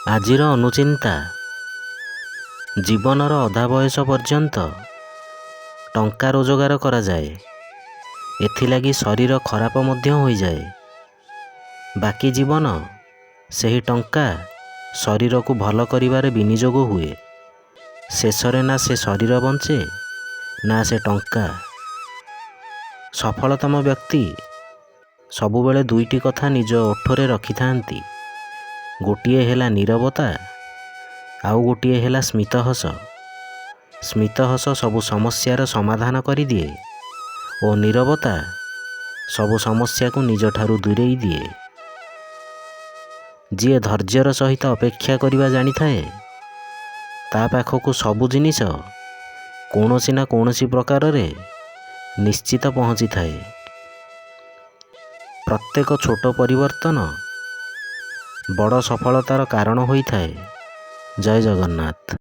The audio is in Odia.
ଆଜିର ଅନୁଚିନ୍ତା ଜୀବନର ଅଧା ବୟସ ପର୍ଯ୍ୟନ୍ତ ଟଙ୍କା ରୋଜଗାର କରାଯାଏ। ଏଥିଲାଗି ଶରୀର ଖରାପ ମଧ୍ୟ ହୋଇଯାଏ। ବାକି ଜୀବନ ସେହି ଟଙ୍କା ଶରୀରକୁ ଭଲ କରିବାରେ ବିନିଯୋଗ ହୁଏ। ଶେଷରେ ନା ସେ ଶରୀର ବଞ୍ଚେ ନା ସେ ଟଙ୍କା। ସଫଳତମ ବ୍ୟକ୍ତି ସବୁବେଳେ ଦୁଇଟି କଥା ନିଜ ଓଠରେ ରଖିଥାନ୍ତି। ଗୋଟିଏ ହେଲା ନୀରବତା, ଆଉ ଗୋଟିଏ ହେଲା ସ୍ମିତହସ। ସ୍ମିତହସ ସବୁ ସମସ୍ୟାର ସମାଧାନ କରିଦିଏ ଓ ନୀରବତା ସବୁ ସମସ୍ୟାକୁ ନିଜଠାରୁ ଦୂରେଇ ଦିଏ। ଯିଏ ଧୈର୍ଯ୍ୟର ସହିତ ଅପେକ୍ଷା କରିବା ଜାଣିଥାଏ, ତା ପାଖକୁ ସବୁ ଜିନିଷ କୌଣସି ନା କୌଣସି ପ୍ରକାରରେ ନିଶ୍ଚିତ ପହଞ୍ଚିଥାଏ। ପ୍ରତ୍ୟେକ ଛୋଟ ପରିବର୍ତ୍ତନ ବଡ଼ ସଫଳତାର କାରଣ ହୋଇଥାଏ। ଜୟ ଜଗନ୍ନାଥ।